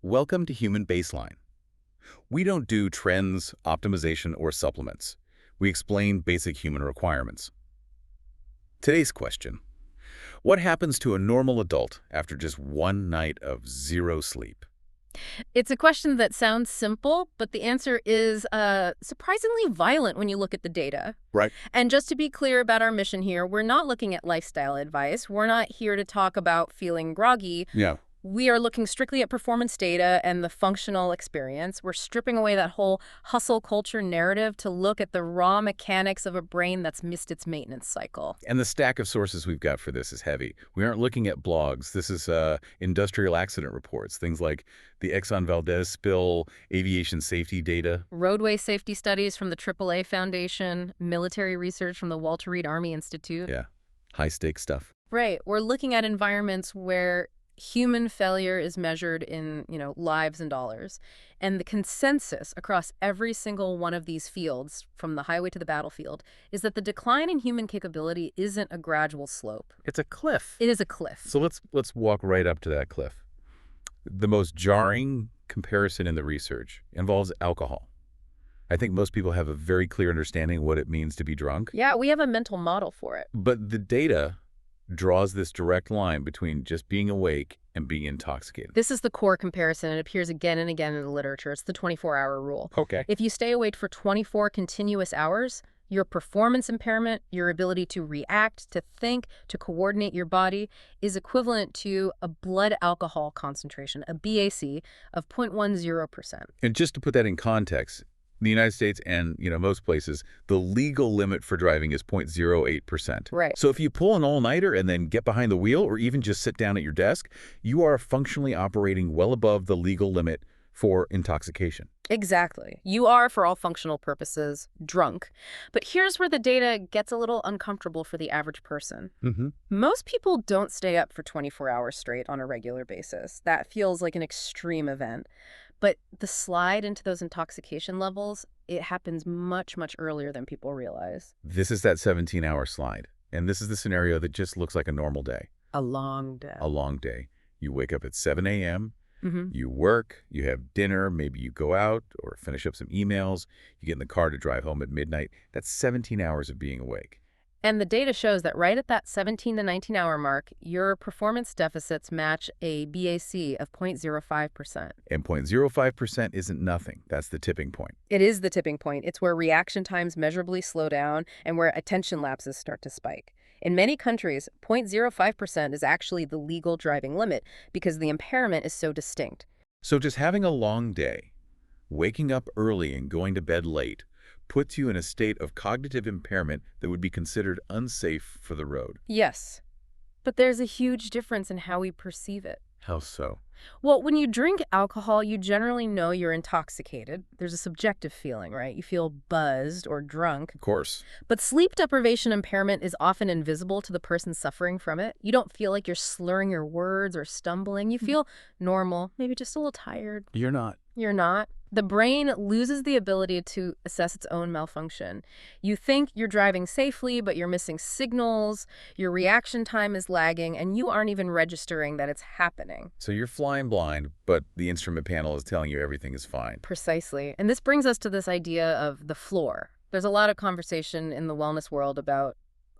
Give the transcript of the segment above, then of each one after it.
Welcome to Human Baseline. We don't do trends, optimization, or supplements. We explain basic human requirements. Today's question: what happens to a normal adult after just one night of zero sleep? It's a question that sounds simple, but the answer is surprisingly violent when you look at the data. Right. And just to be clear about our mission here, we're not looking at lifestyle advice. We're not here to talk about feeling groggy. Yeah. We are looking strictly at performance data and the functional experience. We're stripping away that whole hustle culture narrative to look at the raw mechanics of a brain that's missed its maintenance cycle. And the stack of sources we've got for this is heavy. We aren't looking at blogs. This is industrial accident reports, things like the Exxon Valdez spill, aviation safety data. Roadway safety studies from the AAA Foundation, military research from the Walter Reed Army Institute. Yeah, high-stakes stuff. Right. We're looking at environments where human failure is measured in, lives and dollars. And the consensus across every single one of these fields, from the highway to the battlefield, is that the decline in human capability isn't a gradual slope. It's a cliff. It is a cliff. So let's walk right up to that cliff. The most jarring comparison in the research involves alcohol. I think most people have a very clear understanding of what it means to be drunk. Yeah, we have a mental model for it. But the data draws this direct line between just being awake and being intoxicated. This is the core comparison. It appears again and again in the literature. It's the 24-hour rule. Okay. If you stay awake for 24 continuous hours, your performance impairment, your ability to react, to think, to coordinate your body is equivalent to a blood alcohol concentration, a BAC, of 0.10%. And just to put that in context, in the United States and, most places, the legal limit for driving is 0.08%. Right. So if you pull an all-nighter and then get behind the wheel or even just sit down at your desk, you are functionally operating well above the legal limit for intoxication. Exactly. You are, for all functional purposes, drunk. But here's where the data gets a little uncomfortable for the average person. Mm-hmm. Most people don't stay up for 24 hours straight on a regular basis. That feels like an extreme event. But the slide into those intoxication levels, it happens much, much earlier than people realize. This is that 17-hour slide. And this is the scenario that just looks like a normal day. A long day. A long day. You wake up at 7 a.m., Mm-hmm. you work, you have dinner, maybe you go out or finish up some emails, you get in the car to drive home at midnight. That's 17 hours of being awake. And the data shows that right at that 17 to 19-hour mark, your performance deficits match a BAC of 0.05%. And 0.05% isn't nothing. That's the tipping point. It is the tipping point. It's where reaction times measurably slow down and where attention lapses start to spike. In many countries, 0.05% is actually the legal driving limit because the impairment is so distinct. So just having a long day, waking up early and going to bed late, puts you in a state of cognitive impairment that would be considered unsafe for the road. Yes, but there's a huge difference in how we perceive it. How so? Well, when you drink alcohol, you generally know you're intoxicated. There's a subjective feeling, right? You feel buzzed or drunk. Of course. But sleep deprivation impairment is often invisible to the person suffering from it. You don't feel like you're slurring your words or stumbling. You feel normal, maybe just a little tired. You're not. You're not. The brain loses the ability to assess its own malfunction. You think you're driving safely, but you're missing signals, your reaction time is lagging, and you aren't even registering that it's happening. So you're flying blind, but the instrument panel is telling you everything is fine. Precisely. And this brings us to this idea of the floor. There's a lot of conversation in the wellness world about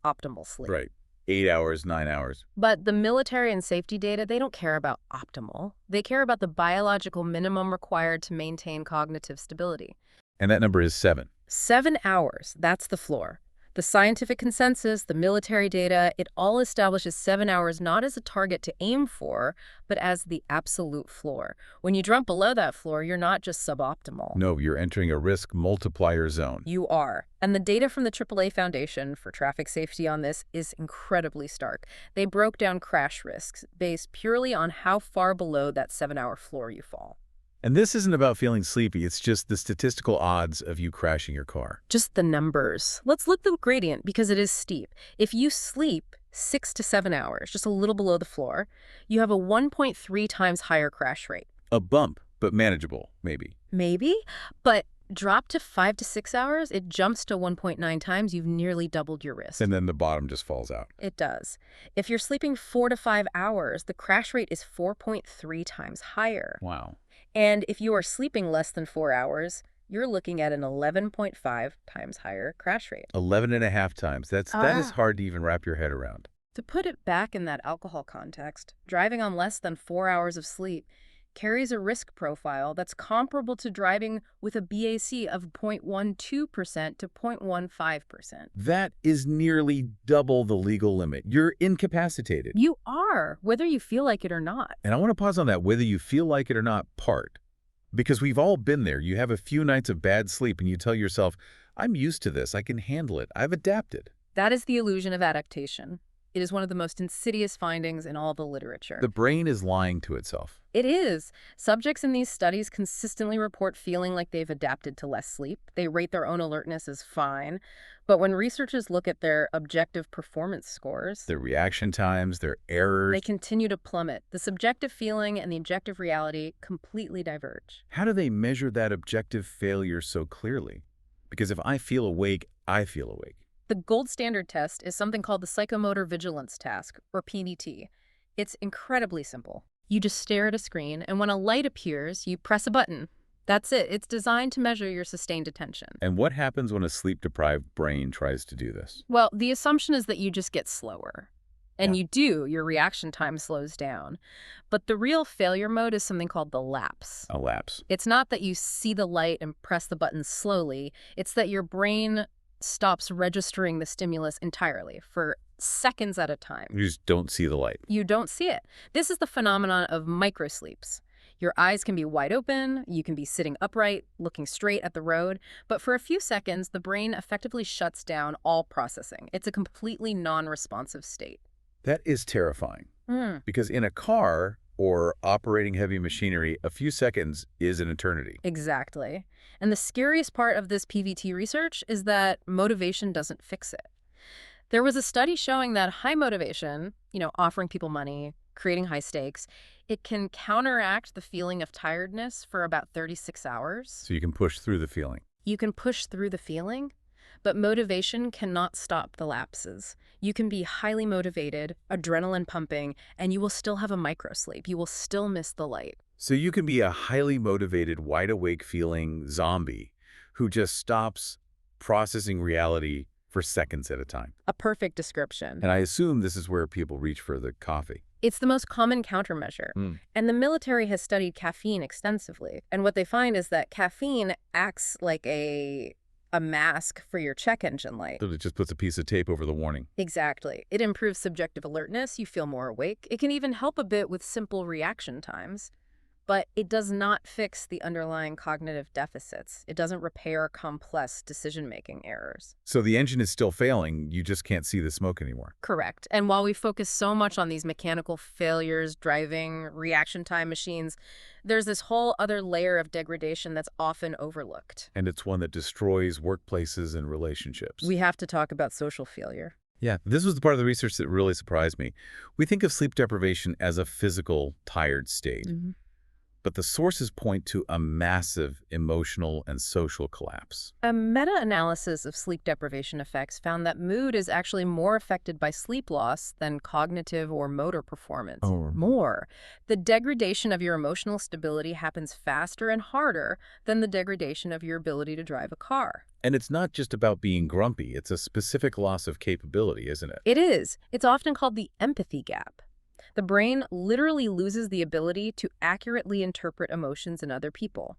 optimal sleep. Right. 8 hours, 9 hours. But the military and safety data, they don't care about optimal. They care about the biological minimum required to maintain cognitive stability. And that number is 7. 7 hours, that's the floor. The scientific consensus, the military data, it all establishes 7 hours not as a target to aim for, but as the absolute floor. When you drop below that floor, you're not just suboptimal. No, you're entering a risk multiplier zone. You are. And the data from the AAA Foundation for traffic safety on this is incredibly stark. They broke down crash risks based purely on how far below that 7-hour floor you fall. And this isn't about feeling sleepy. It's just the statistical odds of you crashing your car. Just the numbers. Let's look at the gradient because it is steep. If you sleep 6 to 7 hours, just a little below the floor, you have a 1.3 times higher crash rate. A bump, but manageable, maybe. Maybe, but Drop to 5 to 6 hours, it jumps to 1.9 times. You've nearly doubled your risk. And then the bottom just falls out. It does. If you're sleeping 4 to 5 hours, the crash rate is 4.3 times higher. Wow. And if you are sleeping less than 4 hours, you're looking at an 11.5 times higher crash rate. 11.5 times. That is hard to even wrap your head around. To put it back in that alcohol context, driving on less than 4 hours of sleep carries a risk profile that's comparable to driving with a BAC of 0.12% to 0.15%. That is nearly double the legal limit. You're incapacitated. You are, whether you feel like it or not. And I want to pause on that whether you feel like it or not part. Because we've all been there. You have a few nights of bad sleep and you tell yourself, I'm used to this. I can handle it. I've adapted. That is the illusion of adaptation. It is one of the most insidious findings in all the literature. The brain is lying to itself. It is. Subjects in these studies consistently report feeling like they've adapted to less sleep. They rate their own alertness as fine. But when researchers look at their objective performance scores, Their reaction times, their errors. they continue to plummet. The subjective feeling and the objective reality completely diverge. How do they measure that objective failure so clearly? Because if I feel awake, I feel awake. The gold standard test is something called the Psychomotor Vigilance Task, or PVT. It's incredibly simple. You just stare at a screen, and when a light appears, you press a button. That's it. It's designed to measure your sustained attention. And what happens when a sleep-deprived brain tries to do this? Well, the assumption is that you just get slower. And Yeah. you do. Your reaction time slows down. But the real failure mode is something called the lapse. A lapse. It's not that you see the light and press the button slowly. It's that your brain stops registering the stimulus entirely for seconds at a time. You just don't see the light. You don't see it. This is the phenomenon of microsleeps. Your eyes can be wide open, you can be sitting upright, looking straight at the road, but for a few seconds, the brain effectively shuts down all processing. It's a completely non-responsive state. That is terrifying. Because in a car or operating heavy machinery, a few seconds is an eternity. Exactly. And the scariest part of this PVT research is that motivation doesn't fix it. There was a study showing that high motivation, offering people money, creating high stakes, it can counteract the feeling of tiredness for about 36 hours. So you can push through the feeling. You can push through the feeling, but motivation cannot stop the lapses. You can be highly motivated, adrenaline pumping, and you will still have a microsleep. You will still miss the light. So you can be a highly motivated, wide-awake feeling zombie who just stops processing reality for seconds at a time. A perfect description. And I assume this is where people reach for the coffee. It's the most common countermeasure. And the military has studied caffeine extensively. And what they find is that caffeine acts like a mask for your check engine light. So it just puts a piece of tape over the warning. Exactly. It improves subjective alertness. You feel more awake. It can even help a bit with simple reaction times. But it does not fix the underlying cognitive deficits. It doesn't repair complex decision-making errors. So the engine is still failing, you just can't see the smoke anymore. Correct. And while we focus so much on these mechanical failures, driving, reaction time machines, there's this whole other layer of degradation that's often overlooked. And it's one that destroys workplaces and relationships. We have to talk about social failure. Yeah, this was the part of the research that really surprised me. We think of sleep deprivation as a physical, tired state. But the sources point to a massive emotional and social collapse. A meta-analysis of sleep deprivation effects found that mood is actually more affected by sleep loss than cognitive or motor performance. More. The degradation of your emotional stability happens faster and harder than the degradation of your ability to drive a car. And it's not just about being grumpy. It's a specific loss of capability, isn't it? It is. It's often called the empathy gap. The brain literally loses the ability to accurately interpret emotions in other people.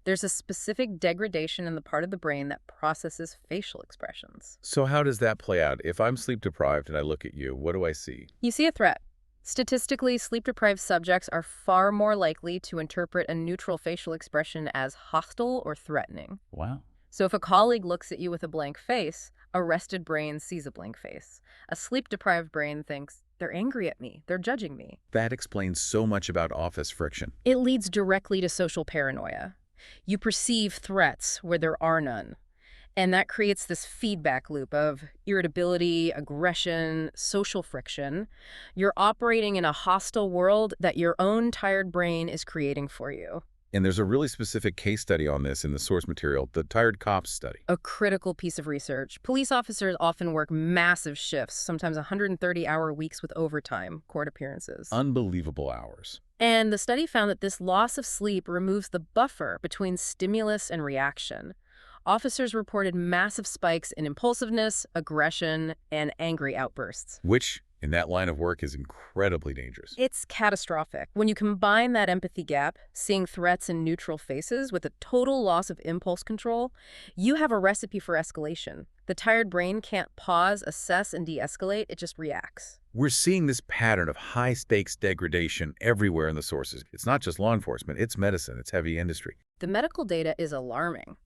There's a specific degradation in the part of the brain that processes facial expressions. So how does that play out? If I'm sleep deprived and I look at you, what do I see? You see a threat. Statistically, sleep-deprived subjects are far more likely to interpret a neutral facial expression as hostile or threatening. Wow. So if a colleague looks at you with a blank face, a rested brain sees a blank face. A sleep-deprived brain thinks, they're angry at me, they're judging me. That explains so much about office friction. It leads directly to social paranoia. You perceive threats where there are none. And that creates this feedback loop of irritability, aggression, social friction. You're operating in a hostile world that your own tired brain is creating for you. And there's a really specific case study on this in the source material, the Tired Cops study. A critical piece of research. Police officers often work massive shifts, sometimes 130-hour weeks with overtime, court appearances. Unbelievable hours. And the study found that this loss of sleep removes the buffer between stimulus and reaction. Officers reported massive spikes in impulsiveness, aggression, and angry outbursts. Which, in that line of work, is incredibly dangerous. It's catastrophic. When you combine that empathy gap, seeing threats in neutral faces, with a total loss of impulse control, you have a recipe for escalation. The tired brain can't pause, assess, and de-escalate. It just reacts. We're seeing this pattern of high-stakes degradation everywhere in the sources. It's not just law enforcement, it's medicine, it's heavy industry. The medical data is alarming.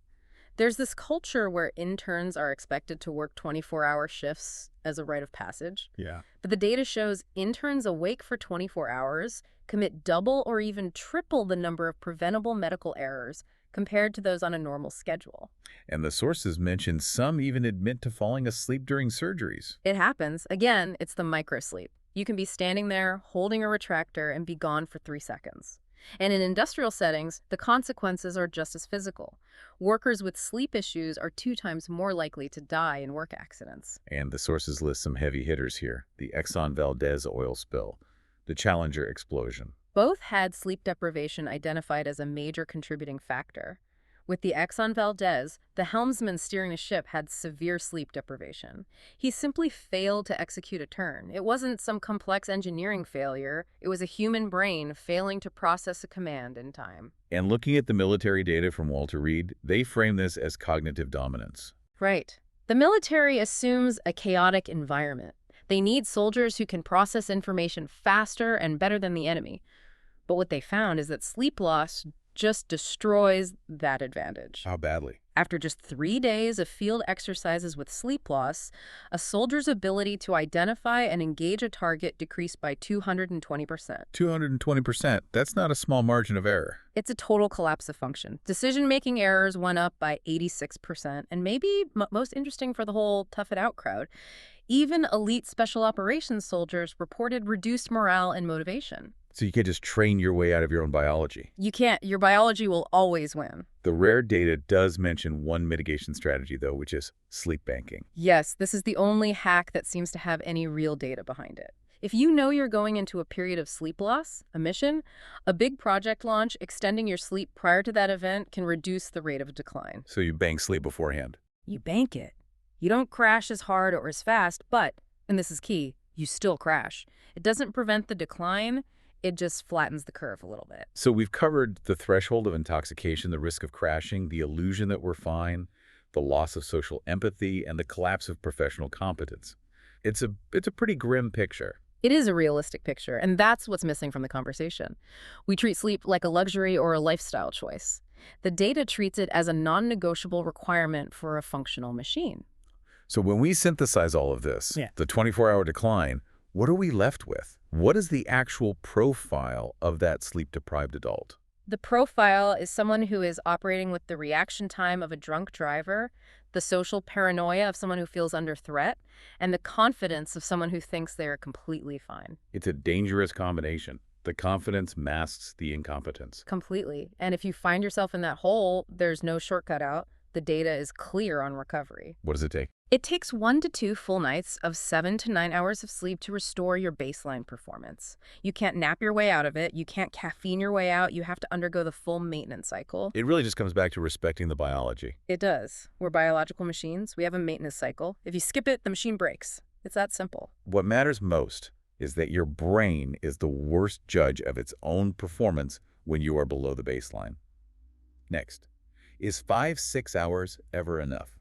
There's this culture where interns are expected to work 24-hour shifts as a rite of passage. Yeah. But the data shows interns awake for 24 hours commit double or even triple the number of preventable medical errors compared to those on a normal schedule. And the sources mention some even admit to falling asleep during surgeries. It happens. Again, it's the microsleep. You can be standing there, holding a retractor, and be gone for 3 seconds. And in industrial settings, the consequences are just as physical. Workers with sleep issues are 2 times more likely to die in work accidents. And the sources list some heavy hitters here. The Exxon Valdez oil spill, the Challenger explosion. Both had sleep deprivation identified as a major contributing factor. With the Exxon Valdez, the helmsman steering the ship had severe sleep deprivation. He simply failed to execute a turn. It wasn't some complex engineering failure. It was a human brain failing to process a command in time. And looking at the military data from Walter Reed, they frame this as cognitive dominance. Right. The military assumes a chaotic environment. They need soldiers who can process information faster and better than the enemy. But what they found is that sleep loss just destroys that advantage. How badly? After just 3 days of field exercises with sleep loss, a soldier's ability to identify and engage a target decreased by 220%. 220%. That's not a small margin of error. It's a total collapse of function. Decision-making errors went up by 86%, and maybe most interesting for the whole tough it out crowd, even elite special operations soldiers reported reduced morale and motivation. So you can't just train your way out of your own biology. You can't. Your biology will always win. The rare data does mention one mitigation strategy, though, which is sleep banking. Yes, this is the only hack that seems to have any real data behind it. If you know you're going into a period of sleep loss, a mission, a big project launch, extending your sleep prior to that event can reduce the rate of decline. So you bank sleep beforehand. You bank it. You don't crash as hard or as fast, but, and this is key, you still crash. It doesn't prevent the decline. It just flattens the curve a little bit. So we've covered the threshold of intoxication, the risk of crashing, the illusion that we're fine, the loss of social empathy, and the collapse of professional competence. It's a pretty grim picture. It is a realistic picture, and that's what's missing from the conversation. We treat sleep like a luxury or a lifestyle choice. The data treats it as a non-negotiable requirement for a functional machine. So when we synthesize all of this, the 24-hour decline, what are we left with? What is the actual profile of that sleep-deprived adult? The profile is someone who is operating with the reaction time of a drunk driver, the social paranoia of someone who feels under threat, and the confidence of someone who thinks they are completely fine. It's a dangerous combination. The confidence masks the incompetence. Completely. And if you find yourself in that hole, there's no shortcut out. The data is clear on recovery. What does it take? It takes 1 to 2 full nights of 7 to 9 hours of sleep to restore your baseline performance. You can't nap your way out of it. You can't caffeine your way out. You have to undergo the full maintenance cycle. It really just comes back to respecting the biology. It does. We're biological machines. We have a maintenance cycle. If you skip it, the machine breaks. It's that simple. What matters most is that your brain is the worst judge of its own performance when you are below the baseline. Next, is 5-6 hours ever enough?